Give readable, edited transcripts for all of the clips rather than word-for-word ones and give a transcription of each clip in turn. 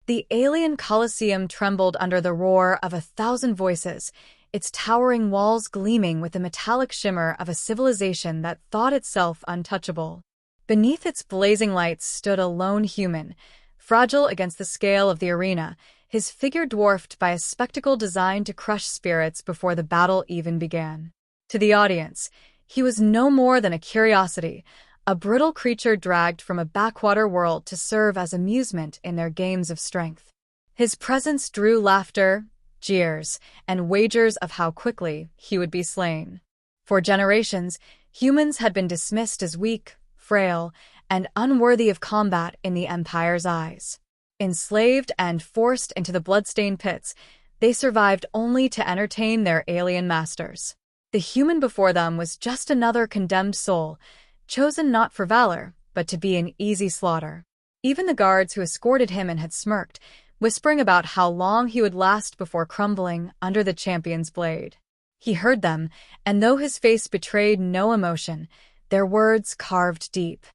The alien Colosseum trembled under the roar of 1,000 voices, its towering walls gleaming with the metallic shimmer of a civilization that thought itself untouchable. Beneath its blazing lights stood a lone human, fragile against the scale of the arena, his figure dwarfed by a spectacle designed to crush spirits before the battle even began. To the audience, he was no more than a curiosity, a brittle creature dragged from a backwater world to serve as amusement in their games of strength. His presence drew laughter, jeers, and wagers of how quickly he would be slain. For generations, humans had been dismissed as weak, frail, and unworthy of combat in the Empire's eyes. Enslaved and forced into the bloodstained pits, they survived only to entertain their alien masters. The human before them was just another condemned soul, chosen not for valor, but to be an easy slaughter. Even the guards who escorted him and had smirked, whispering about how long he would last before crumbling under the champion's blade. He heard them, and though his face betrayed no emotion, their words carved deep.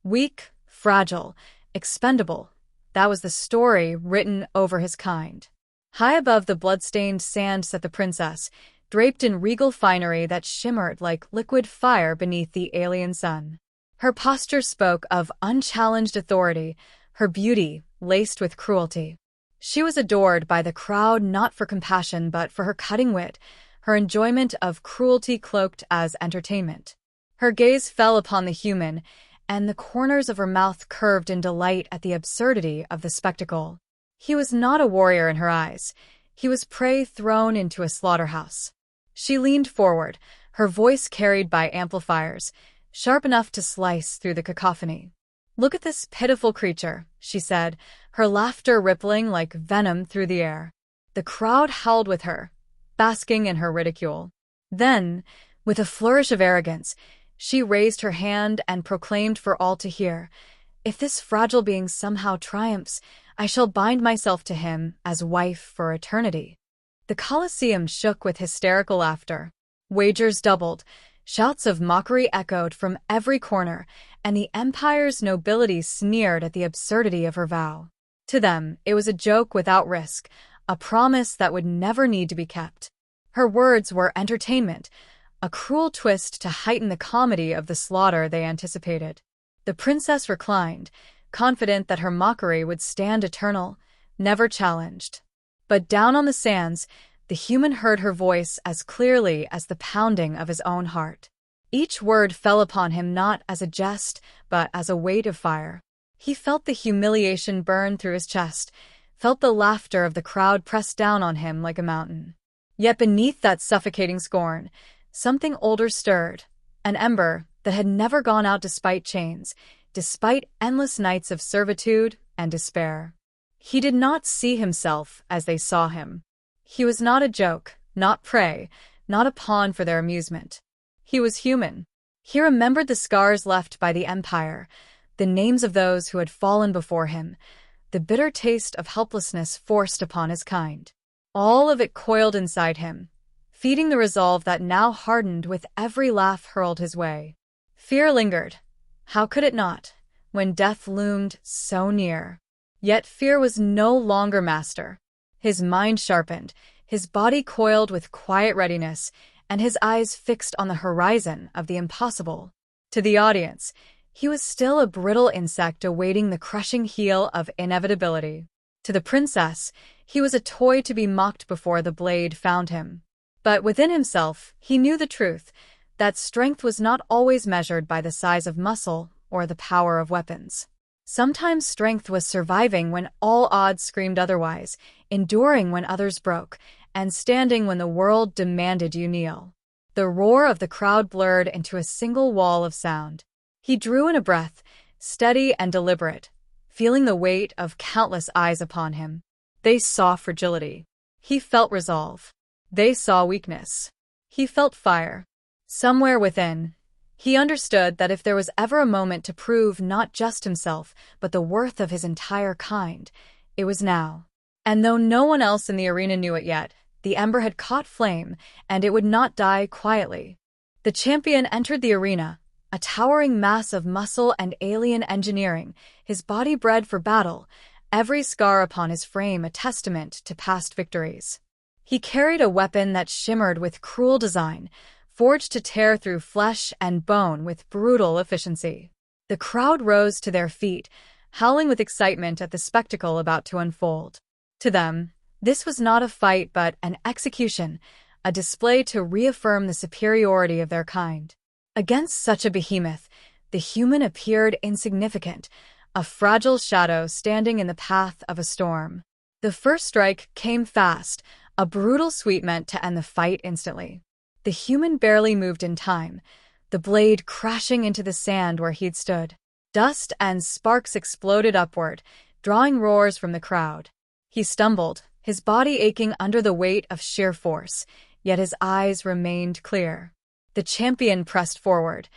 Weak, fragile, expendable, that was the story written over his kind. High above the blood-stained sand sat the princess, draped in regal finery that shimmered like liquid fire beneath the alien sun. Her posture spoke of unchallenged authority, her beauty laced with cruelty. She was adored by the crowd not for compassion but for her cutting wit, her enjoyment of cruelty cloaked as entertainment. Her gaze fell upon the human, and the corners of her mouth curved in delight at the absurdity of the spectacle. He was not a warrior in her eyes. He was prey thrown into a slaughterhouse. She leaned forward, her voice carried by amplifiers, sharp enough to slice through the cacophony. "Look at this pitiful creature," she said, her laughter rippling like venom through the air. The crowd howled with her, basking in her ridicule. Then, with a flourish of arrogance, she raised her hand and proclaimed for all to hear, "If this fragile being somehow triumphs, I shall bind myself to him as wife for eternity." The Colosseum shook with hysterical laughter. Wagers doubled, shouts of mockery echoed from every corner, and the Empire's nobility sneered at the absurdity of her vow. To them, it was a joke without risk, a promise that would never need to be kept. Her words were entertainment, a cruel twist to heighten the comedy of the slaughter they anticipated. The princess reclined, confident that her mockery would stand eternal, never challenged. But down on the sands, the human heard her voice as clearly as the pounding of his own heart. Each word fell upon him not as a jest, but as a weight of fire. He felt the humiliation burn through his chest, felt the laughter of the crowd press down on him like a mountain. Yet beneath that suffocating scorn, something older stirred, an ember that had never gone out despite chains, despite endless nights of servitude and despair. He did not see himself as they saw him. He was not a joke, not prey, not a pawn for their amusement. He was human. He remembered the scars left by the Empire, the names of those who had fallen before him, the bitter taste of helplessness forced upon his kind. All of it coiled inside him, feeding the resolve that now hardened with every laugh hurled his way. Fear lingered. How could it not, when death loomed so near? Yet fear was no longer master. His mind sharpened, his body coiled with quiet readiness, and his eyes fixed on the horizon of the impossible. To the audience, he was still a brittle insect awaiting the crushing heel of inevitability. To the princess, he was a toy to be mocked before the blade found him. But within himself, he knew the truth, that strength was not always measured by the size of muscle or the power of weapons. Sometimes strength was surviving when all odds screamed otherwise, enduring when others broke, and standing when the world demanded you kneel. The roar of the crowd blurred into a single wall of sound. He drew in a breath, steady and deliberate, feeling the weight of countless eyes upon him. They saw fragility. He felt resolve. They saw weakness. He felt fire. Somewhere within, he understood that if there was ever a moment to prove not just himself, but the worth of his entire kind, it was now. And though no one else in the arena knew it yet, the ember had caught flame, and it would not die quietly. The champion entered the arena, a towering mass of muscle and alien engineering, his body bred for battle, every scar upon his frame a testament to past victories. He carried a weapon that shimmered with cruel design, forged to tear through flesh and bone with brutal efficiency. The crowd rose to their feet, howling with excitement at the spectacle about to unfold. To them, this was not a fight but an execution, a display to reaffirm the superiority of their kind. Against such a behemoth, the human appeared insignificant, a fragile shadow standing in the path of a storm. The first strike came fast, a brutal sweep meant to end the fight instantly. The human barely moved in time, the blade crashing into the sand where he'd stood. Dust and sparks exploded upward, drawing roars from the crowd. He stumbled, his body aching under the weight of sheer force, yet his eyes remained clear. The champion pressed forward,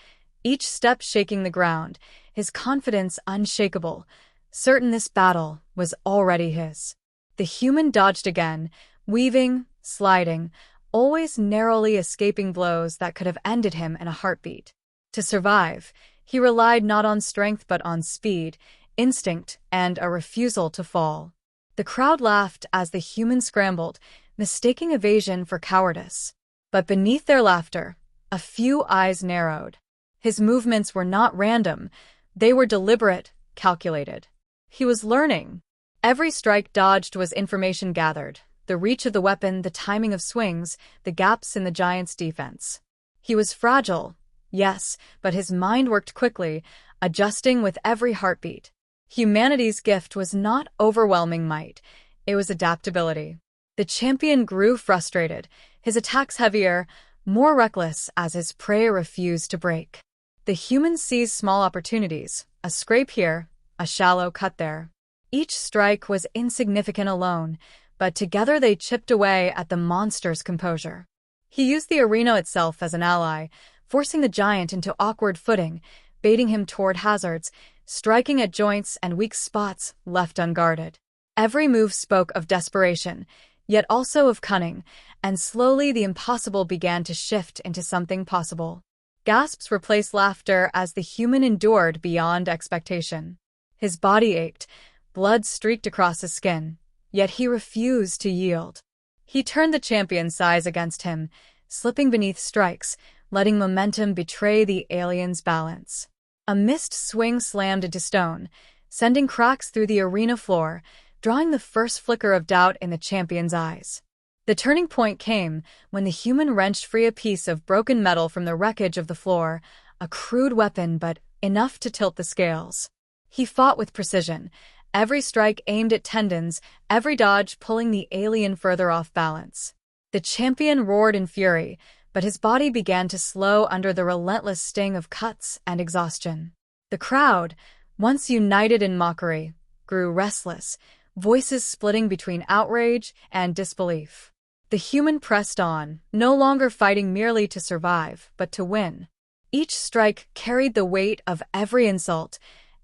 each step shaking the ground, his confidence unshakable, certain this battle was already his. The human dodged again, weaving, sliding, always narrowly escaping blows that could have ended him in a heartbeat. To survive, he relied not on strength but on speed, instinct, and a refusal to fall. The crowd laughed as the human scrambled, mistaking evasion for cowardice. But beneath their laughter, a few eyes narrowed. His movements were not random, they were deliberate, calculated. He was learning. Every strike dodged was information gathered, the reach of the weapon, the timing of swings, the gaps in the giant's defense. He was fragile, yes, but his mind worked quickly, adjusting with every heartbeat. Humanity's gift was not overwhelming might, it was adaptability. The champion grew frustrated, his attacks heavier, more reckless as his prey refused to break. The human seized small opportunities, a scrape here, a shallow cut there. Each strike was insignificant alone, but together they chipped away at the monster's composure. He used the arena itself as an ally, forcing the giant into awkward footing, baiting him toward hazards, striking at joints and weak spots left unguarded. Every move spoke of desperation, yet also of cunning, and slowly the impossible began to shift into something possible. Gasps replaced laughter as the human endured beyond expectation. His body ached, blood streaked across his skin, yet he refused to yield. He turned the champion's size against him, slipping beneath strikes, letting momentum betray the alien's balance. A missed swing slammed into stone, sending cracks through the arena floor, drawing the first flicker of doubt in the champion's eyes. The turning point came when the human wrenched free a piece of broken metal from the wreckage of the floor, a crude weapon but enough to tilt the scales. He fought with precision, every strike aimed at tendons, every dodge pulling the alien further off balance. The champion roared in fury, but his body began to slow under the relentless sting of cuts and exhaustion. The crowd, once united in mockery, grew restless, voices splitting between outrage and disbelief. The human pressed on, no longer fighting merely to survive, but to win. Each strike carried the weight of every insult,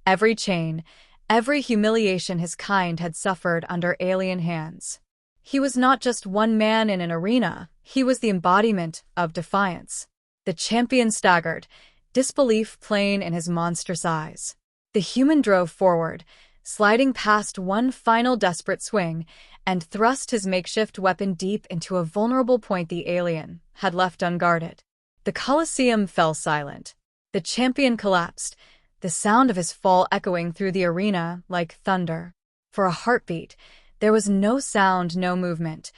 every chain, every humiliation his kind had suffered under alien hands. He was not just one man in an arena, he was the embodiment of defiance. The champion staggered, disbelief plain in his monstrous eyes. The human drove forward, sliding past one final desperate swing, and thrust his makeshift weapon deep into a vulnerable point the alien had left unguarded. The Colosseum fell silent. The champion collapsed, the sound of his fall echoing through the arena like thunder. For a heartbeat, there was no sound, no movement,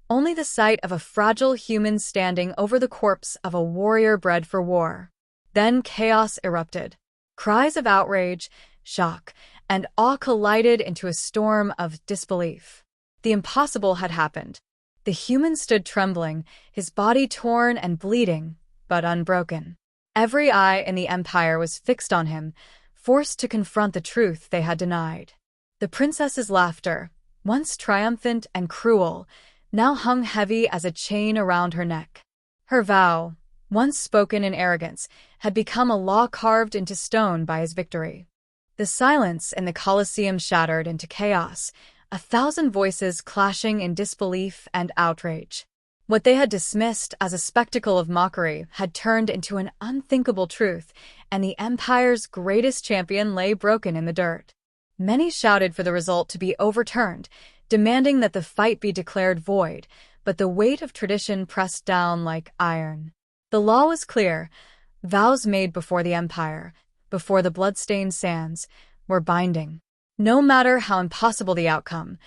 only the sight of a fragile human standing over the corpse of a warrior bred for war. Then chaos erupted. Cries of outrage, shock, and awe collided into a storm of disbelief. The impossible had happened. The human stood trembling, his body torn and bleeding, but unbroken. Every eye in the Empire was fixed on him, forced to confront the truth they had denied. The princess's laughter, once triumphant and cruel, now hung heavy as a chain around her neck. Her vow, once spoken in arrogance, had become a law carved into stone by his victory. The silence in the Colosseum shattered into chaos, 1,000 voices clashing in disbelief and outrage. What they had dismissed as a spectacle of mockery had turned into an unthinkable truth, and the Empire's greatest champion lay broken in the dirt. Many shouted for the result to be overturned, demanding that the fight be declared void, but the weight of tradition pressed down like iron. The law was clear. Vows made before the empire, before the blood-stained sands, were binding. No matter how impossible the outcome,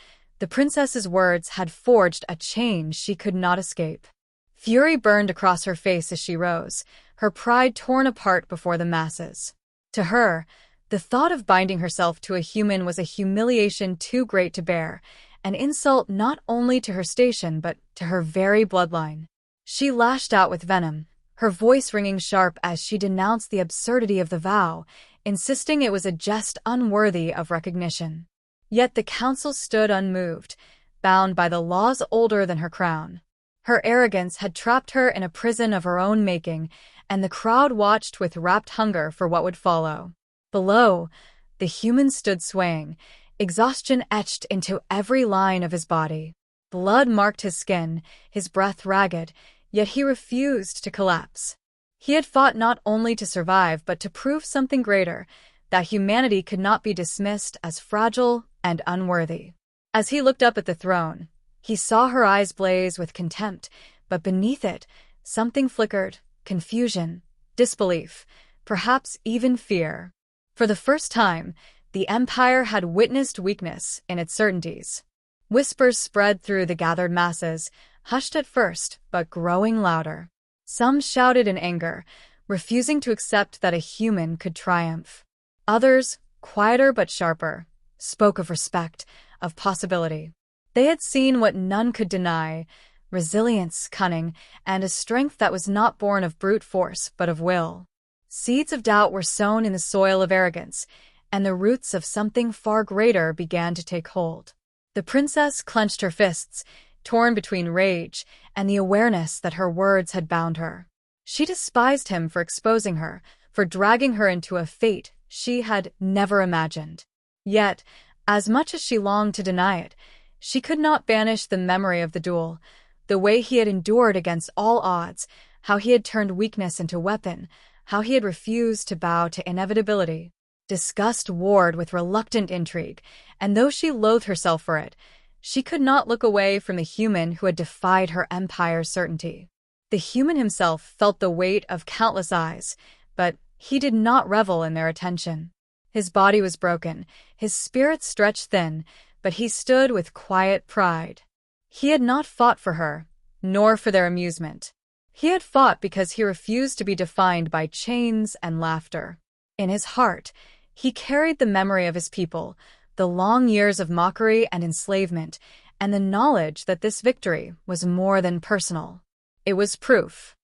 the princess's words had forged a chain she could not escape. Fury burned across her face as she rose, her pride torn apart before the masses. To her, the thought of binding herself to a human was a humiliation too great to bear, an insult not only to her station but to her very bloodline. She lashed out with venom, her voice ringing sharp as she denounced the absurdity of the vow, insisting it was a jest unworthy of recognition. Yet the council stood unmoved, bound by the laws older than her crown. Her arrogance had trapped her in a prison of her own making, and the crowd watched with rapt hunger for what would follow. Below, the human stood swaying, exhaustion etched into every line of his body. Blood marked his skin, his breath ragged, yet he refused to collapse. He had fought not only to survive but to prove something greater, that humanity could not be dismissed as fragile and unworthy. As he looked up at the throne, he saw her eyes blaze with contempt, but beneath it, something flickered: confusion, disbelief, perhaps even fear. For the first time, the empire had witnessed weakness in its certainties. Whispers spread through the gathered masses, hushed at first, but growing louder. Some shouted in anger, refusing to accept that a human could triumph. Others, quieter but sharper, spoke of respect, of possibility. They had seen what none could deny: resilience, cunning, and a strength that was not born of brute force but of will. Seeds of doubt were sown in the soil of arrogance, and the roots of something far greater began to take hold. The princess clenched her fists, torn between rage and the awareness that her words had bound her. She despised him for exposing her, for dragging her into a fate she had never imagined. Yet, as much as she longed to deny it, she could not banish the memory of the duel, the way he had endured against all odds, how he had turned weakness into weapon, how he had refused to bow to inevitability. Disgust warred with reluctant intrigue, and though she loathed herself for it, she could not look away from the human who had defied her empire's certainty. The human himself felt the weight of countless eyes, but he did not revel in their attention. His body was broken, his spirit stretched thin, but he stood with quiet pride. He had not fought for her, nor for their amusement. He had fought because he refused to be defined by chains and laughter. In his heart, he carried the memory of his people, the long years of mockery and enslavement, and the knowledge that this victory was more than personal. It was proof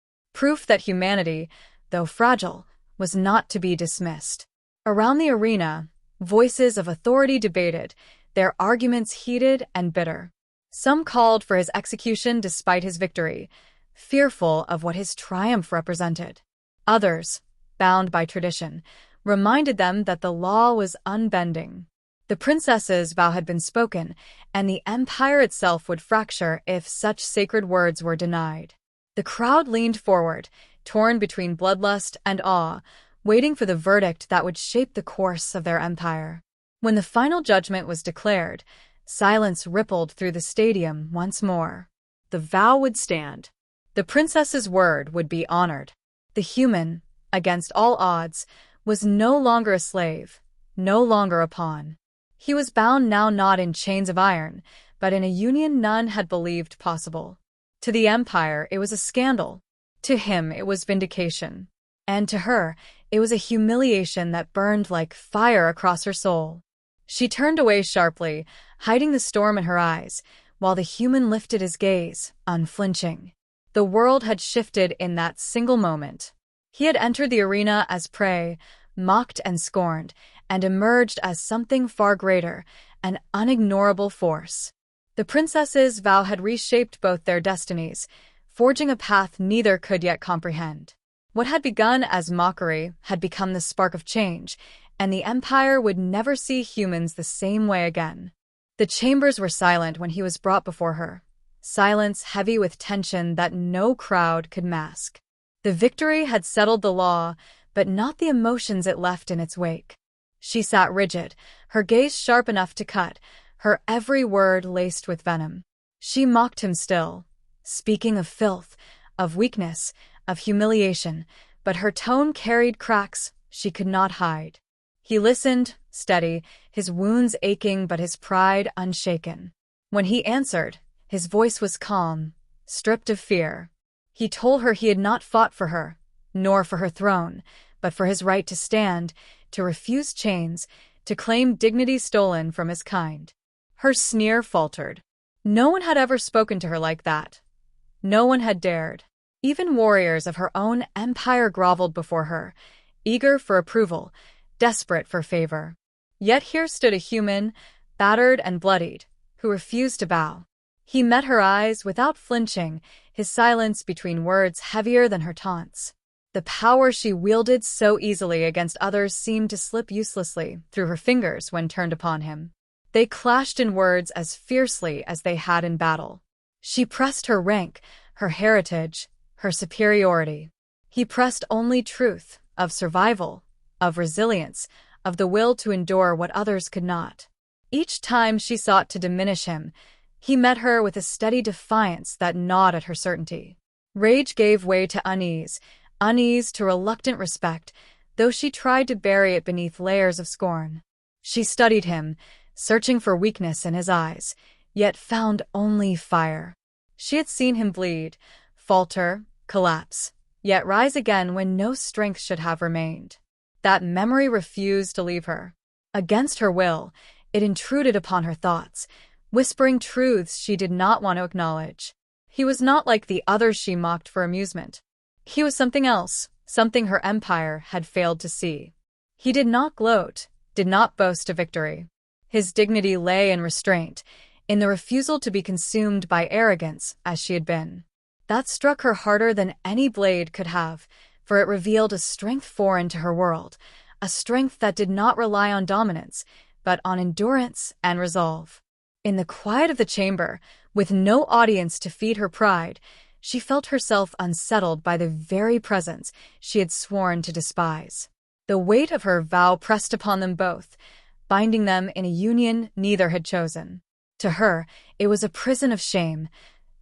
that humanity, though fragile, was not to be dismissed. Around the arena, voices of authority debated, their arguments heated and bitter. Some called for his execution despite his victory, fearful of what his triumph represented. Others, bound by tradition, reminded them that the law was unbending. The princess's vow had been spoken, and the empire itself would fracture if such sacred words were denied. The crowd leaned forward, torn between bloodlust and awe, waiting for the verdict that would shape the course of their empire. When the final judgment was declared, silence rippled through the stadium once more. The vow would stand. The princess's word would be honored. The human, against all odds, was no longer a slave, no longer a pawn. He was bound now not in chains of iron, but in a union none had believed possible. To the empire, it was a scandal. To him, it was vindication. And to her, it was a humiliation that burned like fire across her soul. She turned away sharply, hiding the storm in her eyes, while the human lifted his gaze, unflinching. The world had shifted in that single moment. He had entered the arena as prey, mocked and scorned, and emerged as something far greater, an unignorable force. The princess's vow had reshaped both their destinies, forging a path neither could yet comprehend. What had begun as mockery had become the spark of change, and the empire would never see humans the same way again. The chambers were silent when he was brought before her, silence heavy with tension that no crowd could mask. The victory had settled the law, but not the emotions it left in its wake. She sat rigid, her gaze sharp enough to cut, her every word laced with venom. She mocked him still, speaking of filth, of weakness, of humiliation, but her tone carried cracks she could not hide. He listened, steady, his wounds aching but his pride unshaken. When he answered, his voice was calm, stripped of fear. He told her he had not fought for her, nor for her throne, but for his right to stand, to refuse chains, to claim dignity stolen from his kind. Her sneer faltered. No one had ever spoken to her like that. No one had dared. Even warriors of her own empire groveled before her, eager for approval, desperate for favor. Yet here stood a human, battered and bloodied, who refused to bow. He met her eyes without flinching, his silence between words heavier than her taunts. The power she wielded so easily against others seemed to slip uselessly through her fingers when turned upon him. They clashed in words as fiercely as they had in battle. She pressed her rank, her heritage, her superiority. He pressed only truth, of survival, of resilience, of the will to endure what others could not. Each time she sought to diminish him, he met her with a steady defiance that gnawed at her certainty. Rage gave way to unease, unease to reluctant respect, though she tried to bury it beneath layers of scorn. She studied him, searching for weakness in his eyes, yet found only fire. She had seen him bleed, falter, collapse, yet rise again when no strength should have remained. That memory refused to leave her. Against her will, it intruded upon her thoughts, whispering truths she did not want to acknowledge. He was not like the others she mocked for amusement. He was something else, something her empire had failed to see. He did not gloat, did not boast of victory. His dignity lay in restraint, in the refusal to be consumed by arrogance as she had been. That struck her harder than any blade could have, for it revealed a strength foreign to her world, a strength that did not rely on dominance, but on endurance and resolve. In the quiet of the chamber, with no audience to feed her pride, she felt herself unsettled by the very presence she had sworn to despise. The weight of her vow pressed upon them both, binding them in a union neither had chosen. To her, it was a prison of shame.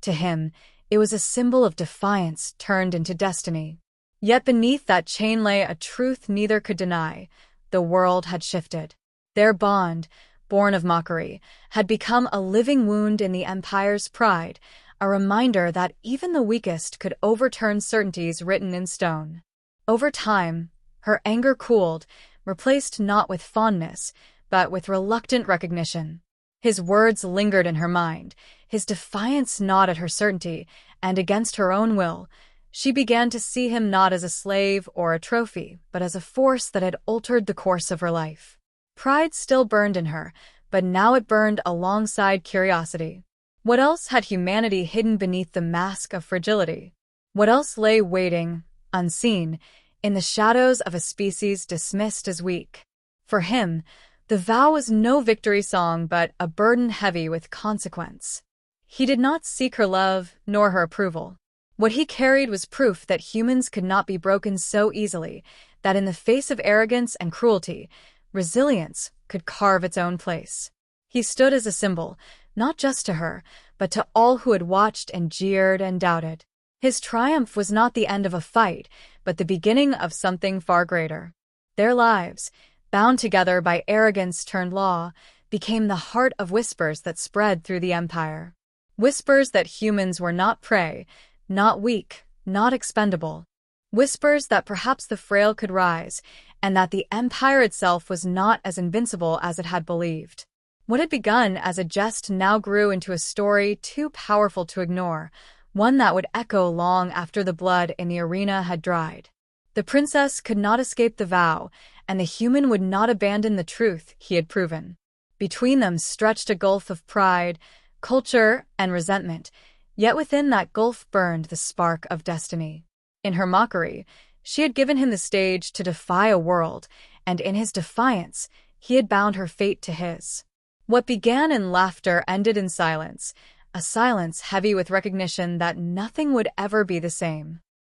To him, it was a symbol of defiance turned into destiny. Yet beneath that chain lay a truth neither could deny. The world had shifted. Their bond, born of mockery, had become a living wound in the empire's pride, a reminder that even the weakest could overturn certainties written in stone. Over time, her anger cooled, replaced not with fondness, but with reluctant recognition. His words lingered in her mind, his defiance gnawed at her certainty, and against her own will, she began to see him not as a slave or a trophy, but as a force that had altered the course of her life. Pride still burned in her, but now it burned alongside curiosity. What else had humanity hidden beneath the mask of fragility? What else lay waiting, unseen, in the shadows of a species dismissed as weak? For him, the vow was no victory song but a burden heavy with consequence. He did not seek her love nor her approval. What he carried was proof that humans could not be broken so easily, that in the face of arrogance and cruelty, resilience could carve its own place. He stood as a symbol, not just to her, but to all who had watched and jeered and doubted. His triumph was not the end of a fight, but the beginning of something far greater. Their lives, bound together by arrogance turned law, became the heart of whispers that spread through the empire. Whispers that humans were not prey, not weak, not expendable. Whispers that perhaps the frail could rise, and that the empire itself was not as invincible as it had believed. What had begun as a jest now grew into a story too powerful to ignore, one that would echo long after the blood in the arena had dried. The princess could not escape the vow, and the human would not abandon the truth he had proven. Between them stretched a gulf of pride, culture, and resentment, yet within that gulf burned the spark of destiny. In her mockery, she had given him the stage to defy a world, and in his defiance, he had bound her fate to his. What began in laughter ended in silence, a silence heavy with recognition that nothing would ever be the same.